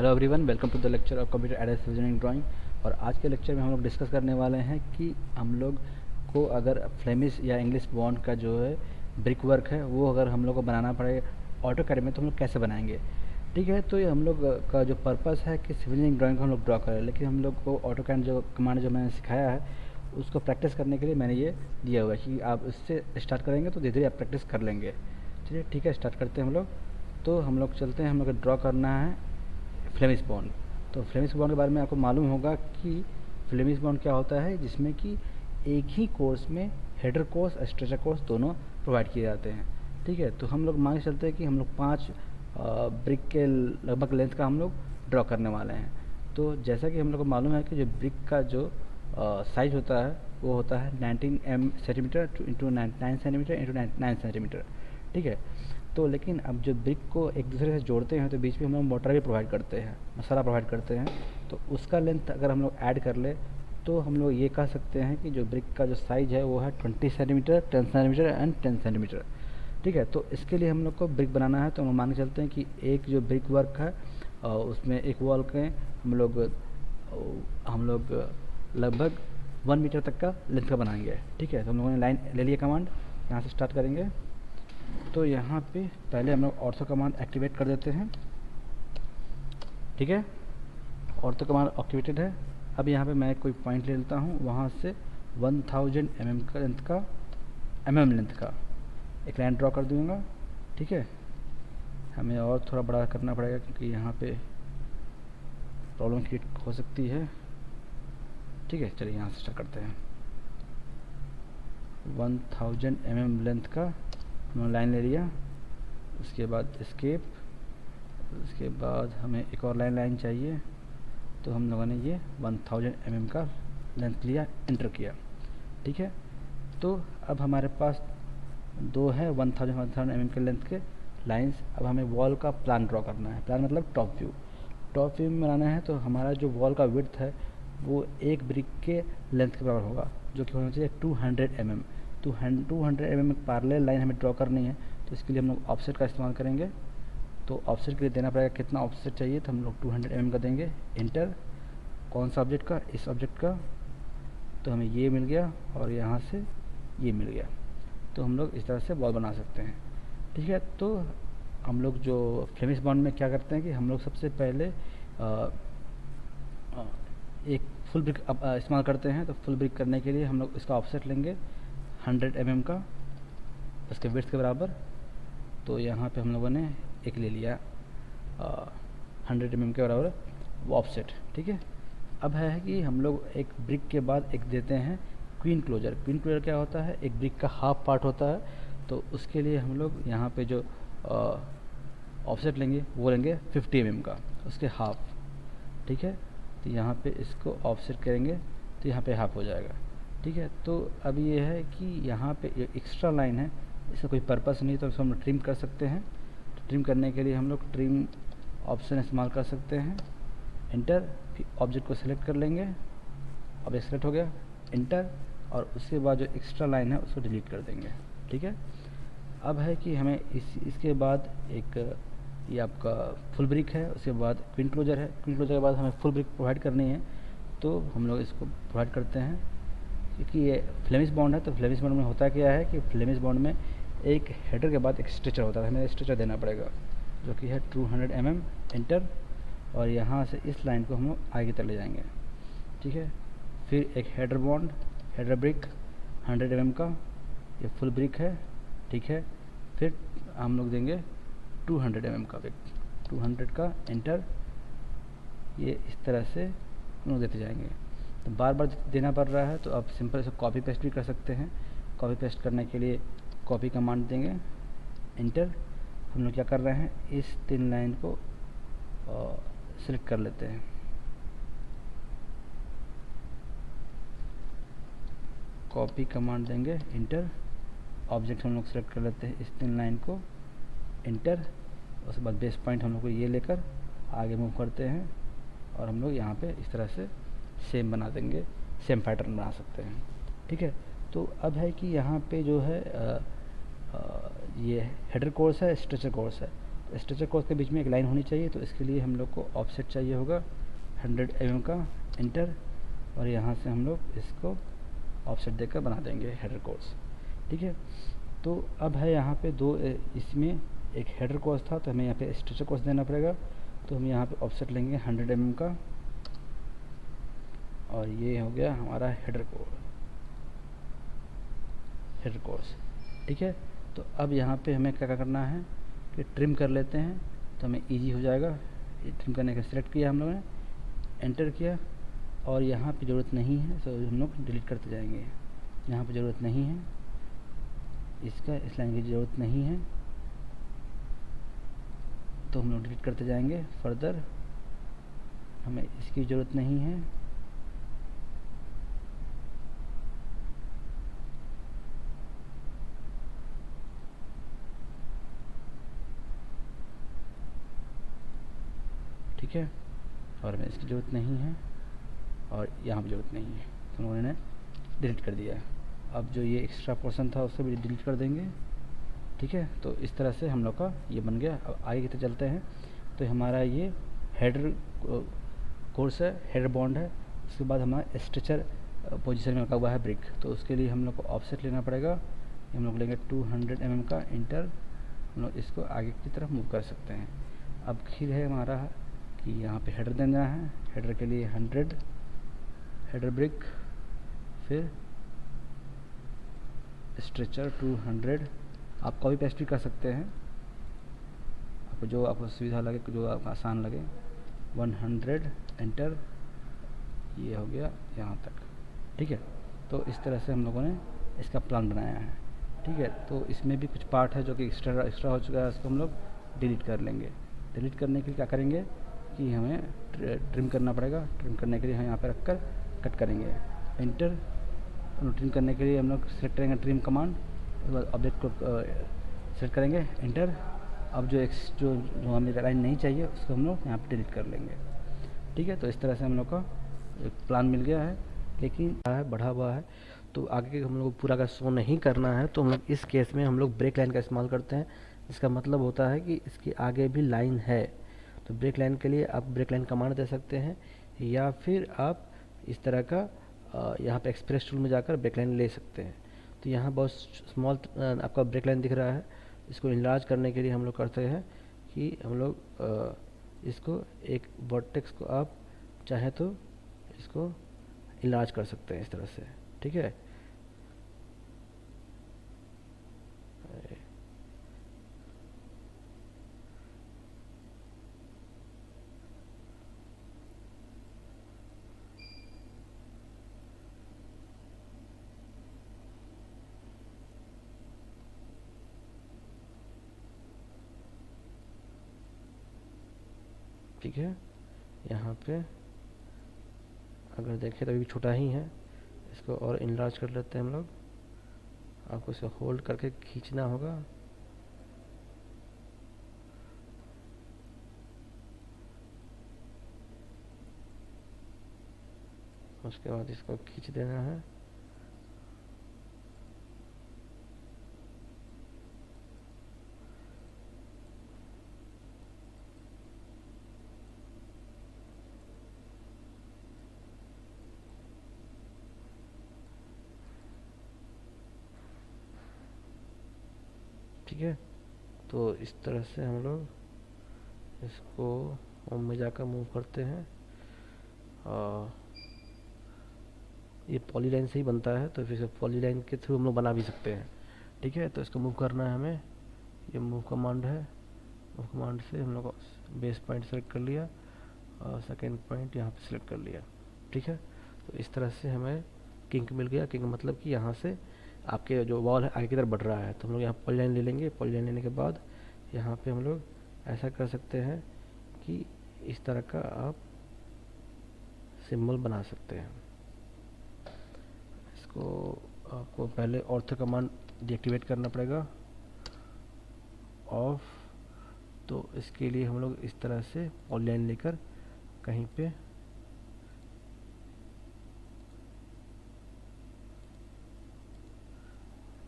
Hello everyone, welcome to the lecture of computer aided visioning drawing. और आज के lecture में हम लोग डिस्कस करने वाले हैं कि हम लोग को अगर फ्लेमिश या इंग्लिश बॉन्ड का जो है ब्रिक वर्क है वो अगर हम लोग को बनाना पड़े ऑटो कैड में तो हम लोग कैसे बनाएंगे। ठीक है, तो ये हम लोग का जो पर्पस है कि सिविल इंजीनियरिंग ड्राइंग को हम लोग ड्रॉ करें, लेकिन हम लोग को ऑटो कैड जो कमांड जो मैंने सिखाया है उसको प्रैक्टिस करने के लिए मैंने ये दिया हुआ है कि आप इससे स्टार्ट करेंगे तो धीरे धीरे आप प्रैक्टिस कर लेंगे। चलिए ठीक है, स्टार्ट करते हैं हम लोग। तो हम लोग चलते हैं, हम लोग ड्रॉ करना है फ्लेमिश बॉन्ड। तो फ्लेमिश बॉन्ड के बारे में आपको मालूम होगा कि फ्लेमिश बॉन्ड क्या होता है, जिसमें कि एक ही कोर्स में हेडर कोर्स और स्ट्रेचर कोर्स दोनों प्रोवाइड किए जाते हैं। ठीक है, तो हम लोग मान के चलते हैं कि हम लोग 5 ब्रिक के लगभग लेंथ का हम लोग ड्रॉ करने वाले हैं। तो जैसा कि हम लोग को मालूम है कि जो ब्रिक का जो साइज़ होता है वो होता है 19 centimetre into 9 centimetre into 9 centimetre. ठीक है, तो लेकिन अब जो ब्रिक को एक दूसरे से जोड़ते हैं तो बीच में हम लोग मोटर भी प्रोवाइड करते हैं, मसाला प्रोवाइड करते हैं। तो उसका लेंथ अगर हम लोग ऐड कर ले तो हम लोग ये कह सकते हैं कि जो ब्रिक का जो साइज़ है वो है 20 सेंटीमीटर, 10 सेंटीमीटर एंड 10 सेंटीमीटर। ठीक है, तो इसके लिए हम लोग को ब्रिक बनाना है तो हम मान के चलते हैं कि एक जो ब्रिक वर्क है उसमें एक वॉल के हम लोग लगभग 1 मीटर तक का लेंथ का बनाएंगे। ठीक है, तो हम लोगों ने लाइन ले लिया, कमांड यहाँ से स्टार्ट करेंगे। तो यहाँ पे पहले हम लोग ऑर्थो कमांड एक्टिवेट कर देते हैं। ठीक है, ऑर्थो कमांड एक्टिवेटेड है। अब यहाँ पे मैं कोई पॉइंट ले लेता हूँ, वहाँ से 1000 mm का लेंथ का एक लाइन ड्रॉ कर दूँगा। ठीक है, हमें और थोड़ा बड़ा करना पड़ेगा क्योंकि यहाँ पे प्रॉब्लम क्रिएट हो सकती है। ठीक है, चलिए यहाँ से स्टार्ट करते हैं। 1000 mm लेंथ का हमने लाइन ले लिया, उसके बाद एस्केप, उसके बाद हमें एक और लाइन चाहिए तो हम लोगों ने ये 1000 mm का लेंथ लिया, एंटर किया। ठीक है, तो अब हमारे पास दो है 1000 mm के लेंथ के लाइंस। अब हमें वॉल का प्लान ड्रॉ करना है। प्लान मतलब टॉप व्यू। टॉप व्यू में बनाना है तो हमारा जो वॉल का विड्थ है वो एक ब्रिक के लेंथ के बराबर होगा, जो कि होना चाहिए 200 mm। तो 200 mm पैरेलल लाइन हमें ड्रॉ करनी है, तो इसके लिए हम लोग ऑफसेट का इस्तेमाल करेंगे। तो ऑफसेट के लिए देना पड़ेगा, कितना ऑफसेट चाहिए, तो हम लोग 200 mm का देंगे। इंटर, कौन सा ऑब्जेक्ट का, इस ऑब्जेक्ट का। तो हमें ये मिल गया और यहाँ से ये मिल गया। तो हम लोग इस तरह से वॉल बना सकते हैं। ठीक है, तो हम लोग जो फ्लेमिश बॉन्ड में क्या करते हैं कि हम लोग सबसे पहले एक फुल ब्रिक इस्तेमाल करते हैं। तो फुल ब्रिक करने के लिए हम लोग इसका ऑफसेट लेंगे 100 mm का, उसके विड्थ के बराबर। तो यहाँ पे हम लोगों ने एक ले लिया 100 mm के बराबर वो ऑफसेट। ठीक है, अब है कि हम लोग एक ब्रिक के बाद एक देते हैं क्वीन क्लोजर। क्वीन क्लोजर क्या होता है, एक ब्रिक का हाफ पार्ट होता है। तो उसके लिए हम लोग यहाँ पे जो ऑफसेट लेंगे वो लेंगे 50 mm का, उसके हाफ। ठीक है, तो यहाँ पे इसको ऑफसेट करेंगे तो यहाँ पे हाफ हो जाएगा। ठीक है, तो अब ये है कि यहाँ पे एक्स्ट्रा लाइन है, इसका कोई पर्पस नहीं, तो इसको हम ट्रिम कर सकते हैं। तो ट्रिम करने के लिए हम लोग ट्रिम ऑप्शन इस्तेमाल कर सकते हैं। इंटर, फिर ऑब्जेक्ट को सिलेक्ट कर लेंगे, ऑब्जेक्ट सेलेक्ट हो गया, इंटर, और उसके बाद जो एक्स्ट्रा लाइन है उसको डिलीट कर देंगे। ठीक है, अब है कि हमें इसके बाद एक ये आपका फुल ब्रिक है, उसके बाद क्वीन क्लोजर है। क्वीन क्लोजर के बाद हमें फुल ब्रिक प्रोवाइड करनी है, तो हम लोग इसको प्रोवाइड करते हैं। क्योंकि ये फ्लेमिश बॉन्ड है तो फ्लेमिश बॉन्ड में होता क्या है कि फ्लेमिश बॉन्ड में एक हेडर के बाद एक स्ट्रेचर होता है, हमें स्ट्रेचर देना पड़ेगा जो कि है 200 mm। इंटर, और यहाँ से इस लाइन को हम लोग आगे तक ले जाएंगे। ठीक है, फिर एक header bond, header brick 100 mm का, ये फुल ब्रिक है। ठीक है, फिर हम लोग देंगे 200 mm का ब्रिक, 200 का, इंटर। ये इस तरह से हम लोग देते जाएंगे। तो बार बार देना पड़ रहा है, तो आप सिंपल इसे कॉपी पेस्ट भी कर सकते हैं। कॉपी पेस्ट करने के लिए कॉपी कमांड देंगे, इंटर। हम लोग क्या कर रहे हैं, इस 3 लाइन को सिलेक्ट कर लेते हैं। कॉपी कमांड देंगे, इंटर, ऑब्जेक्ट हम लोग सेलेक्ट कर लेते हैं इस 3 लाइन को, इंटर। उसके बाद बेस पॉइंट हम लोग को ये लेकर आगे मूव करते हैं और हम लोग यहाँ पे इस तरह से सेम बना देंगे, सेम पैटर्न बना सकते हैं। ठीक है, तो अब है कि यहाँ पे जो है ये हेडर कोर्स है, स्ट्रेचर कोर्स है। तो स्ट्रेचर कोर्स के बीच में एक लाइन होनी चाहिए, तो इसके लिए हम लोग को ऑफसेट चाहिए होगा 100 mm का, इंटर, और यहाँ से हम लोग इसको ऑफसेट देकर बना देंगे हेडर कोर्स। ठीक है, तो अब है यहाँ पे दो, इसमें एक हेडर कोर्स था तो हमें यहाँ पे स्ट्रेचर कोर्स देना पड़ेगा, तो हम यहाँ पे ऑफसेट लेंगे 100 mm का, और ये हो गया हमारा हेडर कोर्स। ठीक है, तो अब यहाँ पे हमें क्या करना है कि ट्रिम कर लेते हैं, तो हमें इजी हो जाएगा। ये ट्रिम करने का सिलेक्ट किया हम लोगों ने, एंटर किया, और यहाँ पे ज़रूरत नहीं है तो हम लोग डिलीट करते जाएंगे। यहाँ पे ज़रूरत नहीं है इसका, इस लाइन की ज़रूरत नहीं है तो हम लोग डिलीट करते जाएंगे। फर्दर हमें इसकी ज़रूरत नहीं है, ठीक है, और हमें इसकी ज़रूरत नहीं है, और यहाँ पर ज़रूरत नहीं है, तो उन्होंने डिलीट कर दिया। अब जो ये एक्स्ट्रा पोर्शन था उसको भी डिलीट कर देंगे। ठीक है, तो इस तरह से हम लोग का ये बन गया। अब आगे की तरफ चलते हैं, तो हमारा ये हेडर कोर्स है, हेडर बॉन्ड है। उसके बाद हमारा स्ट्रेचर पोजीशन में रखा हुआ है ब्रिक, तो उसके लिए हम लोग को ऑफसेट लेना पड़ेगा। हम लोग लेंगे 200 mm का, इंटर, हम लोग इसको आगे की तरफ मूव कर सकते हैं। अब खीर है हमारा कि यहाँ पे हेडर देना है, हेडर के लिए 100 हेडर ब्रिक, फिर स्ट्रेचर 200, आप कॉपी पेस्ट भी कर सकते हैं, आपको जो आपको सुविधा लगे, जो आपको आसान लगे। 100 एंटर, ये हो गया यहाँ तक। ठीक है, तो इस तरह से हम लोगों ने इसका प्लान बनाया है। ठीक है, तो इसमें भी कुछ पार्ट है जो कि एक्स्ट्रा हो चुका है, उसको हम लोग डिलीट कर लेंगे। डिलीट करने के लिए क्या करेंगे कि हमें ट्रिम करना पड़ेगा। ट्रिम करने के लिए हम यहाँ पर रख कर कट करेंगे, एंटर। ट्रिम करने के लिए हम लोग सेलेक्ट करेंगे ट्रिम कमांड, उसके बाद ऑब्जेक्ट को सेलेक्ट करेंगे, एंटर। अब जो हमें लाइन नहीं चाहिए उसको हम लोग यहाँ पे डिलीट कर लेंगे। ठीक है, तो इस तरह से हम लोग का एक प्लान मिल गया है, लेकिन बढ़ा हुआ है, तो आगे हम लोग पूरा का शो नहीं करना है, तो हम लोग इस केस में हम लोग ब्रेक लाइन का इस्तेमाल करते हैं। इसका मतलब होता है कि इसके आगे भी लाइन है, तो ब्रेक लाइन के लिए आप ब्रेक लाइन कमांड दे सकते हैं, या फिर आप इस तरह का यहाँ पे एक्सप्रेस टूल में जाकर ब्रेक लाइन ले सकते हैं। तो यहाँ बहुत स्मॉल आपका ब्रेक लाइन दिख रहा है, इसको इनलार्ज करने के लिए हम लोग करते हैं कि हम लोग इसको एक वर्टेक्स को आप चाहे तो इसको इनलार्ज कर सकते हैं इस तरह से। ठीक है, ठीक है, यहाँ पे अगर देखें तो अभी भी छोटा ही है, इसको और इनलार्ज कर लेते हैं हम लोग। आपको इसे होल्ड करके खींचना होगा, उसके बाद इसको खींच देना है। ठीक है, तो इस तरह से हम लोग इसको होम में जाकर मूव करते हैं, और ये पॉलीलाइन से ही बनता है, तो फिर पॉलीलाइन के थ्रू हम लोग बना भी सकते हैं। ठीक है, तो इसको मूव करना है हमें, ये मूव कमांड है, मूव कमांड से हम लोग बेस पॉइंट सेलेक्ट कर लिया और सेकेंड पॉइंट यहाँ पे सिलेक्ट कर लिया। ठीक है, तो इस तरह से हमें किंक मिल गया। किंक मतलब कि यहाँ से आपके जो वॉल है आगे की तरफ बढ़ रहा है, तो हम लोग यहाँ पॉलीलाइन ले लेंगे। पॉलीलाइन लेने के बाद यहाँ पे हम लोग ऐसा कर सकते हैं कि इस तरह का आप सिंबल बना सकते हैं। इसको आपको पहले ऑर्थो कमांड डीएक्टिवेट करना पड़ेगा, ऑफ। तो इसके लिए हम लोग इस तरह से पॉलीलाइन लेकर कहीं पे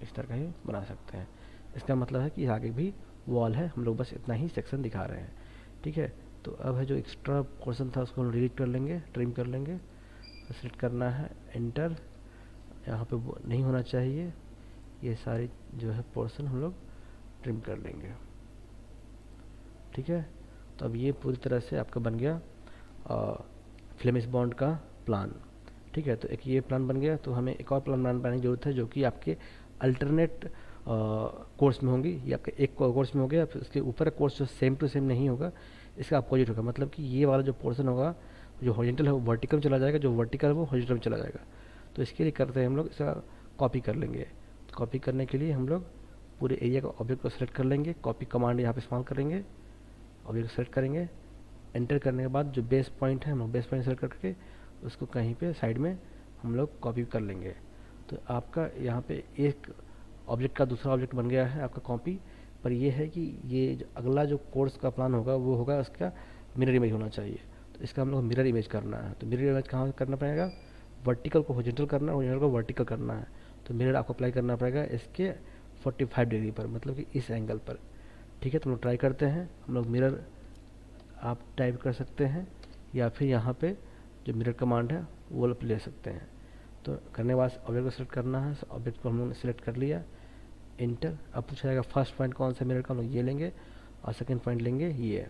इस तरह का ही बना सकते हैं। इसका मतलब है कि आगे भी वॉल है, हम लोग बस इतना ही सेक्शन दिखा रहे हैं, ठीक है। तो अब है जो एक्स्ट्रा पोर्शन था उसको हम डिलीट कर लेंगे, ट्रिम कर लेंगे। सेलेक्ट करना है, एंटर। यहाँ पे नहीं होना चाहिए, ये सारी जो है पोर्शन हम लोग ट्रिम कर लेंगे, ठीक है। तो अब ये पूरी तरह से आपका बन गया फ्लेमिश बॉन्ड का प्लान, ठीक है। तो एक ये प्लान बन गया, तो हमें एक और प्लान बनाने की ज़रूरत है जो कि आपके अल्टरनेट कोर्स में होंगी, या आपके एक कोर्स में हो गया, फिर उसके ऊपर कोर्स जो सेम टू सेम नहीं होगा, इसका अपोजिट होगा। मतलब कि ये वाला जो पोर्शन होगा, जो हॉरिजॉन्टल है वो वर्टिकल में चला जाएगा, जो वर्टिकल है वो हॉरिजॉन्टल में चला जाएगा। तो इसके लिए करते हैं हम लोग, इसका कॉपी कर लेंगे। तो कॉपी करने के लिए हम लोग पूरे एरिया का ऑब्जेक्ट को सेलेक्ट कर लेंगे, कॉपी कमांड यहाँ पे इस्तेमाल करेंगे, ऑब्जेक्ट सेलेक्ट करेंगे। एंटर करने के बाद जो बेस पॉइंट है हम लोग बेस पॉइंट सेलेक्ट करके उसको कहीं पे साइड में हम लोग कॉपी कर लेंगे। तो आपका यहाँ पे एक ऑब्जेक्ट का दूसरा ऑब्जेक्ट बन गया है आपका कॉपी। पर ये है कि ये जो अगला जो कोर्स का प्लान होगा वो होगा उसका मिरर इमेज होना चाहिए। तो इसका हम लोग मिरर इमेज करना है। तो मिरर इमेज कहाँ करना पड़ेगा, वर्टिकल को हॉरिजॉन्टल करना है, हॉरिजॉन्टल को वर्टिकल करना है। तो मिरर आपको अप्लाई करना पड़ेगा इसके 45 डिग्री पर, मतलब कि इस एंगल पर, ठीक है। तो हम लोग ट्राई करते हैं, हम लोग मिरर आप टाइप कर सकते हैं, या फिर यहाँ पे जो मिरर कमांड है वो आप ले सकते हैं। तो करने के बाद ऑब्जेक्ट को सेलेक्ट करना है, ऑब्जेक्ट को हम लोगों ने सेलेक्ट कर लिया, इंटर। अब पूछा जाएगा फर्स्ट पॉइंट कौन सा मिरर का, हम लोग ये लेंगे, और सेकंड पॉइंट लेंगे ये,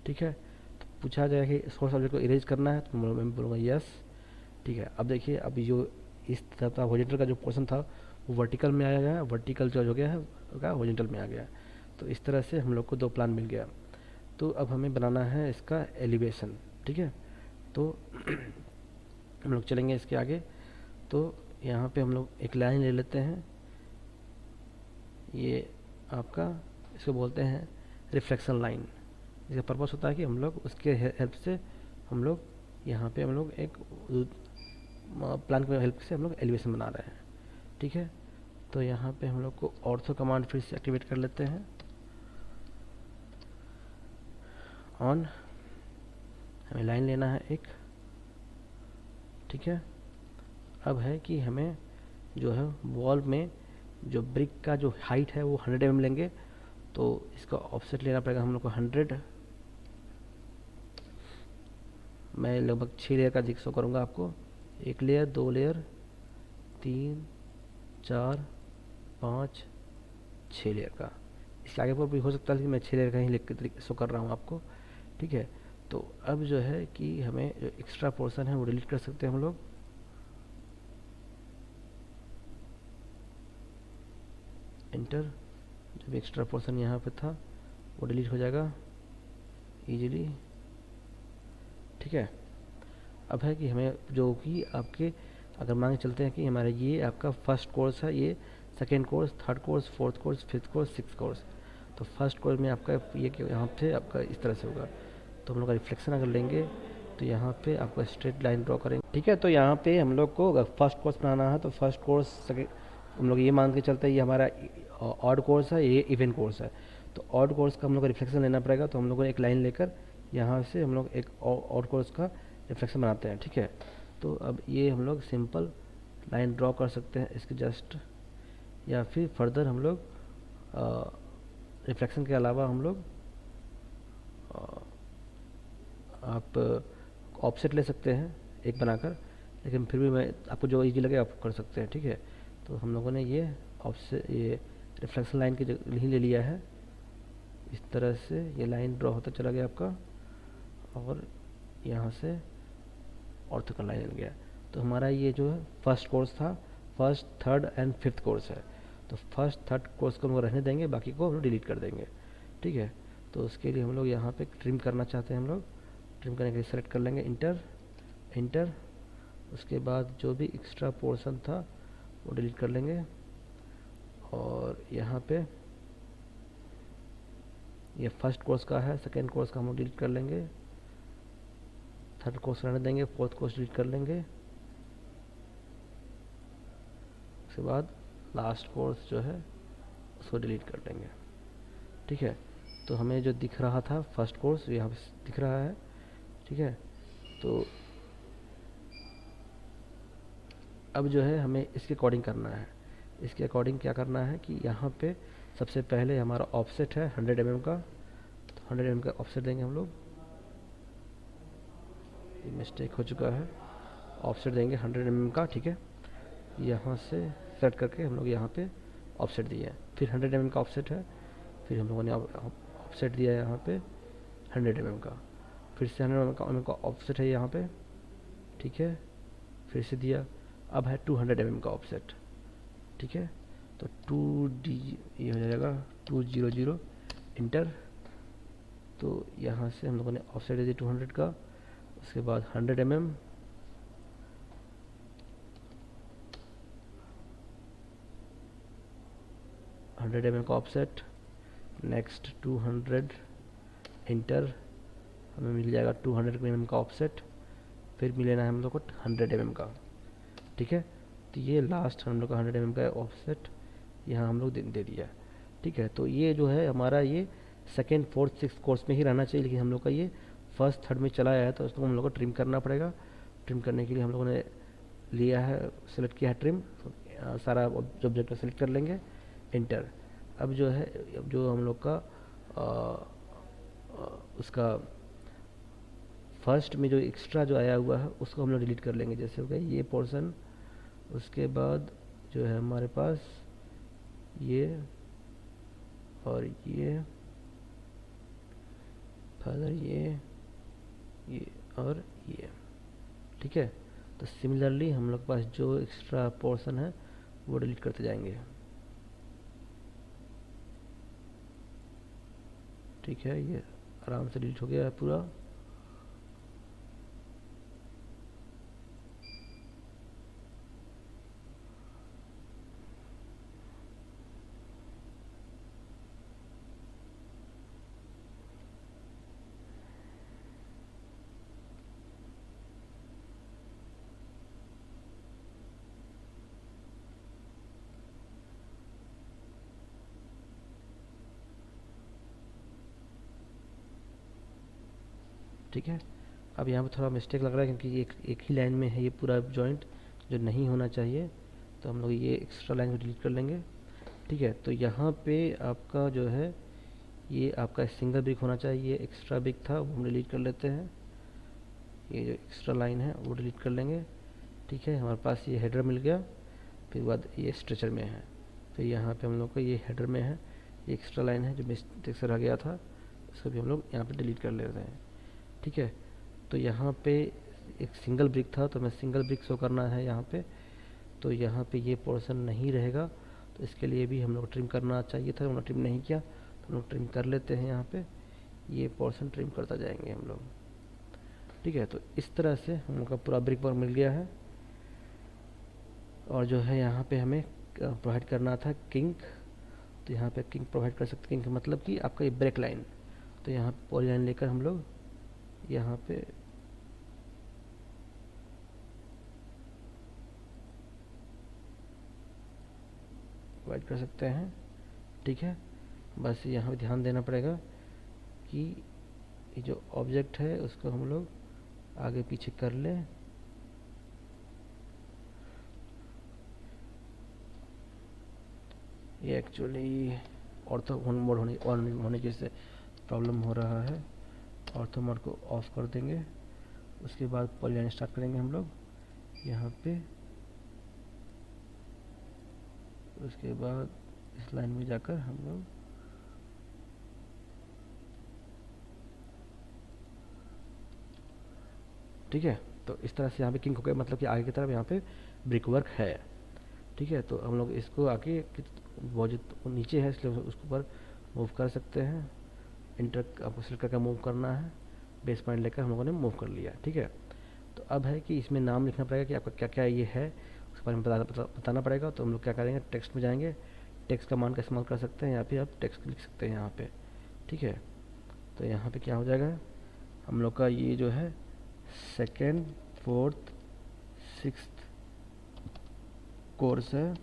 ठीक है। तो पूछा जाएगा कि सोर्स ऑब्जेक्ट को इरेज करना है, तो मैं बोलूँगा यस, ठीक है। अब देखिए, अभी जो इस तरह था हॉरिजॉन्टल का जो पोर्शन था वो वर्टिकल में आया गया है, वर्टिकल जो हो गया है उसका हॉरिजॉन्टल में आ गया। तो इस तरह से हम लोग को दो प्लान मिल गया। तो अब हमें बनाना है इसका एलिवेशन, ठीक है। तो हम लोग चलेंगे इसके आगे। तो यहाँ पे हम लोग एक लाइन ले लेते हैं, ये आपका इसको बोलते हैं रिफ्लेक्शन लाइन। इसका पर्पस होता है कि हम लोग उसके हेल्प से हम लोग यहाँ पे हम लोग एक प्लान की हेल्प से हम लोग एलिवेशन बना रहे हैं, ठीक है। तो यहाँ पे हम लोग को ऑर्थो कमांड फिर से एक्टिवेट कर लेते हैं, ऑन। हमें लाइन लेना है एक, ठीक है। अब है कि हमें जो है वॉल में जो ब्रिक का जो हाइट है वो 100 mm लेंगे। तो इसका ऑफसेट लेना पड़ेगा हम लोग को 100। मैं लगभग 6 लेयर का शो करूँगा आपको, 1 लेयर, 2 लेयर, 3, 4, 5, 6 लेयर का। इसके आगे पर भी हो सकता है कि मैं 6 लेयर का ही लिख शो कर रहा हूँ आपको, ठीक है। तो अब जो है कि हमें जो एक्स्ट्रा पोर्शन है वो डिलीट कर सकते हैं हम लोग, एंटर। जो भी एक्स्ट्रा पोर्शन यहाँ पे था वो डिलीट हो जाएगा इजीली, ठीक है। अब है कि हमें जो कि आपके अगर मान के चलते हैं कि हमारा ये आपका फर्स्ट कोर्स है, ये second course, third course, fourth course, fifth course, six course. तो फर्स्ट कोर्स में आपका ये कि यहाँ से आपका इस तरह से होगा। तो हम लोग का रिफ्लेक्शन अगर लेंगे तो यहाँ पे आपको स्ट्रेट लाइन ड्रॉ करेंगे, ठीक है। तो यहाँ पे हम लोग को अगर फर्स्ट कोर्स बनाना है तो फर्स्ट कोर्स, सेकेंड, हम लोग ये मान के चलते हैं ये हमारा ऑड कोर्स है, ये इवन कोर्स है। तो ऑड कोर्स का हम लोग को रिफ्लेक्शन लेना पड़ेगा। तो हम लोग को एक लाइन लेकर यहाँ से हम लोग एक ऑड कोर्स का रिफ्लेक्शन बनाते हैं, ठीक है। तो अब ये हम लोग सिंपल लाइन ड्रॉ कर सकते हैं इसके जस्ट, या फिर फर्दर हम लोग रिफ्लेक्शन के अलावा हम लोग आप ऑफसेट ले सकते हैं एक बनाकर, लेकिन फिर भी मैं आपको जो इजी लगे आप कर सकते हैं, ठीक है। तो हम लोगों ने ये ऑफसेट, ये रिफ्लेक्शन लाइन की जगह ही ले लिया है। इस तरह से ये लाइन ड्रॉ होता चला गया आपका, और यहाँ से ऑर्थोगोनल लाइन बन गया। तो हमारा ये जो है फर्स्ट कोर्स था, first, third and fifth course है। तो फर्स्ट, थर्ड कोर्स को हम रहने देंगे, बाकी को हम लोग डिलीट कर देंगे, ठीक है। तो उसके लिए हम लोग यहाँ पे ट्रिम करना चाहते हैं, हम लोग ट्रिम करने के लिए सेलेक्ट कर लेंगे, इंटर, इंटर। उसके बाद जो भी एक्स्ट्रा पोर्शन था वो डिलीट कर लेंगे, और यहाँ पे ये फर्स्ट कोर्स का है, सेकेंड कोर्स का हम लोग डिलीट कर लेंगे, थर्ड कोर्स रहने देंगे, फोर्थ कोर्स डिलीट कर लेंगे। उसके बाद लास्ट कोर्स जो है उसको डिलीट कर देंगे, ठीक है। तो हमें जो दिख रहा था फर्स्ट कोर्स यहाँ पे दिख रहा है, ठीक है। तो अब जो है हमें इसके अकॉर्डिंग करना है। इसके अकॉर्डिंग क्या करना है कि यहाँ पे सबसे पहले हमारा ऑफसेट है 100 mm का, तो 100 mm का ऑफसेट देंगे हम लोग। ये मिस्टेक हो चुका है, ऑफसेट देंगे 100 mm का, ठीक है। यहाँ से सेट करके हम लोग यहाँ पे ऑफसेट दिए हैं। फिर 100 mm का ऑफसेट है, फिर हम लोगों ने ऑफसेट दिया है यहाँ पे 100 mm का, फिर से 100 mm का ऑफसेट है यहाँ पे, ठीक है, फिर से दिया। अब है 200 mm का ऑफसेट, ठीक है। तो 2D ये हो जाएगा 200 इंटर। तो यहाँ से हम लोगों ने ऑफसेट दे दी 200 का। उसके बाद 100 mm, का ऑफसेट, नेक्स्ट 200 इंटर, हमें मिल जाएगा 200 mm का ऑफसेट। फिर मिलेना है हम लोग को 100 mm का, ठीक है। तो ये लास्ट हम लोग का 100 mm का ऑफसेट यहाँ हम लोग दे दिया, ठीक है। तो ये जो है हमारा ये सेकेंड फोर्थ सिक्स कोर्स में ही रहना चाहिए, लेकिन हम लोग का ये फर्स्ट थर्ड में चला आया है, तो उसको हम लोग को ट्रिम करना पड़ेगा। ट्रिम करने के लिए हम लोगों ने लिया है, सेलेक्ट किया है ट्रिम, सारा ऑब्जेक्ट को सेलेक्ट कर लेंगे, इंटर। अब जो है, अब जो हम लोग का उसका फर्स्ट में जो एक्स्ट्रा जो आया हुआ है उसको हम लोग डिलीट कर लेंगे। जैसे हो गया ये पोर्शन, उसके बाद जो है हमारे पास ये और ये, फर्दर ये और ये, ठीक है। तो सिमिलरली हम लोग के पास जो एक्स्ट्रा पोर्शन है वो डिलीट करते जाएंगे, ठीक है। ये आराम से डिलीट हो गया है पूरा। ठीक है। अब यहाँ पे थोड़ा मिस्टेक लग रहा है क्योंकि एक ही लाइन में है ये पूरा जॉइंट, जो नहीं होना चाहिए। तो हम लोग ये एक्स्ट्रा लाइन को डिलीट कर लेंगे, ठीक है। तो यहाँ पे आपका जो है ये आपका सिंगल ब्रिक होना चाहिए, ये एक्स्ट्रा ब्रिक था वो हम डिलीट कर लेते हैं। ये जो एक्स्ट्रा लाइन है वो डिलीट कर लेंगे, ठीक है। हमारे पास ये हेडर मिल गया, फिर बाद ये स्ट्रेचर में है, फिर यहाँ पे हम लोग को ये हेडर में है, ये एक्स्ट्रा लाइन है जो मिस्टेक से रह गया था, इसको भी हम लोग यहाँ पे डिलीट कर लेते हैं, ठीक है। तो यहाँ पे एक सिंगल ब्रिक था, तो हमें सिंगल ब्रिक शो करना है यहाँ पे, तो यहाँ पे ये पोर्शन नहीं रहेगा, तो इसके लिए भी हम लोग ट्रिम करना चाहिए था, हमने ट्रिम नहीं किया, तो हम लोग ट्रिम कर लेते हैं। यहाँ पे ये पोर्शन ट्रिम करता जाएंगे हम लोग, ठीक है। तो इस तरह से हम लोग का पूरा ब्रिक वर्क मिल गया है। और जो है यहाँ पे हमें प्रोवाइड करना था किंक, तो यहाँ पे किंक प्रोवाइड कर सकते हैं। किंक मतलब कि आपका ये ब्रेक लाइन, तो यहाँ पॉली लाइन लेकर हम लोग यहाँ पे प्रोवाइड कर सकते हैं, ठीक है। बस यहाँ पे ध्यान देना पड़ेगा कि ये जो ऑब्जेक्ट है उसको हम लोग आगे पीछे कर लें। ये एक्चुअली ऑर्थो मोड होने की से प्रॉब्लम हो रहा है। ऑर्थो मोड को ऑफ कर देंगे, उसके बाद पॉलीलाइन स्टार्ट करेंगे हम लोग यहाँ पे। उसके बाद इस लाइन में जाकर हम लोग ठीक है। तो इस तरह से यहाँ पे किंक हो गया, मतलब कि आगे की तरफ यहाँ पे ब्रिक वर्क है, ठीक है। तो हम लोग इसको आगे वो जो नीचे है इसलिए उसको ऊपर मूव कर सकते हैं। इंटर आपको सिलेक्ट करके मूव करना है, बेस पॉइंट लेकर हम लोगों ने मूव कर लिया, ठीक है। तो अब है कि इसमें नाम लिखना पड़ेगा कि आपका क्या क्या ये है, उसके बारे में बताना पड़ेगा। तो हम लोग क्या करेंगे, टेक्स्ट में जाएंगे, टेक्स्ट कमांड का इस्तेमाल कर सकते हैं, या फिर आप टेक्स्ट लिख सकते हैं यहाँ पे, ठीक है। तो यहाँ पे क्या हो जाएगा, हम लोग का ये जो है सेकेंड फोर्थ सिक्स्थ कोर्स है,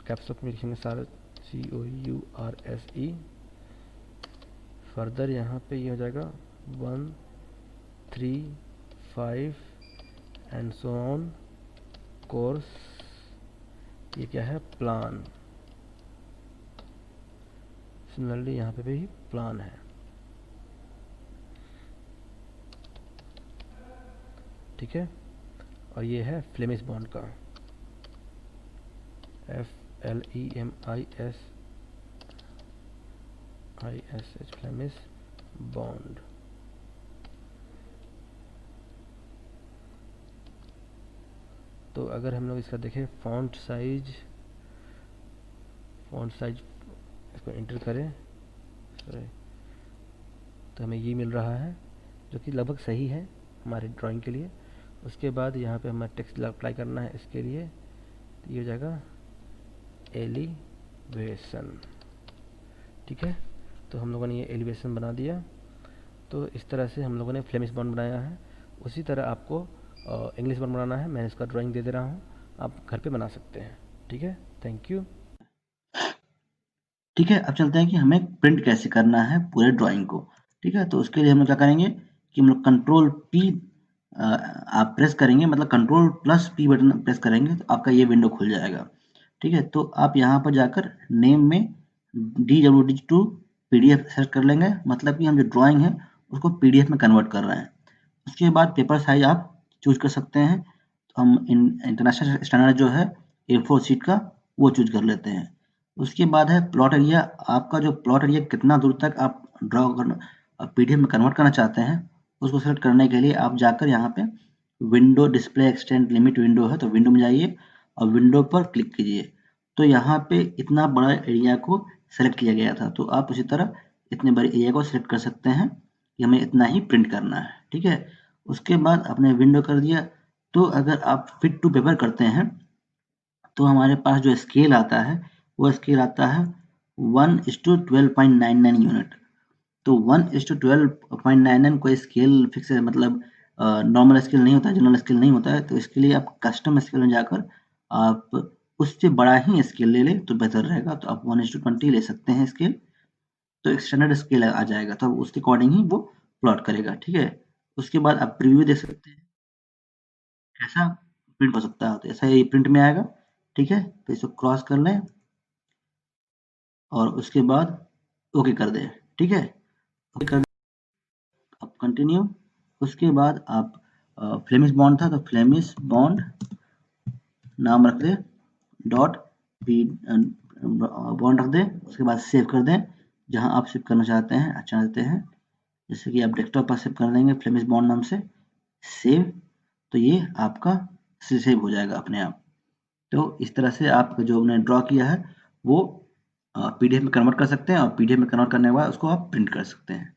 कैप्स में लिखेंगे सारा COURSE। फर्दर यहाँ पे ये हो जाएगा 1 3 5 एंड सो ऑन कोर्स। ये क्या है, प्लान, सिमिलरली यहाँ पे भी प्लान है, ठीक है। और ये है फ्लेमिश बॉन्ड का, FLEMISH फ्लेमिश बॉन्ड। तो अगर हम लोग इसका देखें फॉन्ट साइज इसको एंटर करें, सॉरी, तो हमें ये मिल रहा है जो कि लगभग सही है हमारे ड्राइंग के लिए। उसके बाद यहाँ पे हमें टेक्स्ट अप्लाई करना है, इसके लिए तो ये हो जाएगा एलिवेशन, ठीक है। तो हम लोगों ने ये एलिवेशन बना दिया। तो इस तरह से हम लोगों ने फ्लेमिश बॉन्ड बनाया है। उसी तरह आपको इंग्लिश बॉन्ड बनाना है, मैं इसका ड्राइंग दे दे रहा हूँ, आप घर पे बना सकते हैं, ठीक है। Thank you. ठीक है, अब चलते हैं कि हमें प्रिंट कैसे करना है पूरे ड्राइंग को। ठीक है, तो उसके लिए हम लोग क्या करेंगे कि हम लोग कंट्रोल पी आप प्रेस करेंगे, मतलब control plus P button press करेंगे तो आपका ये विंडो खुल जाएगा। ठीक है, तो आप यहाँ पर जाकर नेम में DWD2 PDF सेलेक्ट कर लेंगे, मतलब कि हम जो ड्राइंग है उसको PDF में कन्वर्ट कर रहे हैं। उसके बाद पेपर साइज आप चूज कर सकते हैं, तो हम इंटरनेशनल स्टैंडर्ड जो है A4 शीट का वो चूज कर लेते हैं। उसके बाद है प्लॉट एरिया, आपका जो प्लॉट एरिया कितना दूर तक आप ड्रॉ करना PDF में कन्वर्ट करना चाहते हैं, उसको सेलेक्ट करने के लिए आप जाकर यहाँ पे window display extend limit window है तो विंडो में जाइए और विंडो पर क्लिक कीजिए। तो यहाँ पे इतना बड़ा एरिया को सेलेक्ट किया गया था, तो आप उसी तरह इतने बड़े एरिया को सेलेक्ट कर सकते हैं कि हमें इतना ही प्रिंट करना है। ठीक है, उसके बाद आपने विंडो कर दिया। तो अगर आप फिट टू पेपर करते हैं तो हमारे पास जो स्केल आता है वो स्केल आता है 1:12.99 यूनिट। तो 1:12.99 कोई स्केल फिक्स है, मतलब नॉर्मल स्केल नहीं होता है, जनरल स्केल नहीं होता है। तो इसके लिए आप कस्टम स्केल में जाकर आप उससे बड़ा ही स्केल ले लें तो बेहतर रहेगा। तो आप 1:20 ले सकते हैं स्केल, तो एक स्टैंडर्ड स्केल आ जाएगा, तो उसके अकॉर्डिंग ही वो प्लॉट करेगा। ठीक है, उसके बाद आप प्रीव्यू दे सकते हैं कैसा प्रिंट हो सकता है, तो ऐसा ये प्रिंट में आएगा। ठीक है, तो इसको क्रॉस कर लें और उसके बाद ओके कर दें। ठीक है, ओके कर आप कंटिन्यू। उसके बाद आप फ्लेमिश बॉन्ड था तो फ्लेमिश बॉन्ड नाम रख दें, डॉट पी बॉन्ड रख दें। उसके बाद सेव कर दें जहां आप सेव करना चाहते हैं, चाहते हैं जैसे कि आप डेस्कटॉप पर सेव कर देंगे फ्लेमिश बॉन्ड नाम से, सेव। तो ये आपका सेव हो जाएगा अपने आप। तो इस तरह से आप जो हमने ड्रॉ किया है वो PDF में कन्वर्ट कर सकते हैं और PDF में कन्वर्ट करने के बाद उसको आप प्रिंट कर सकते हैं।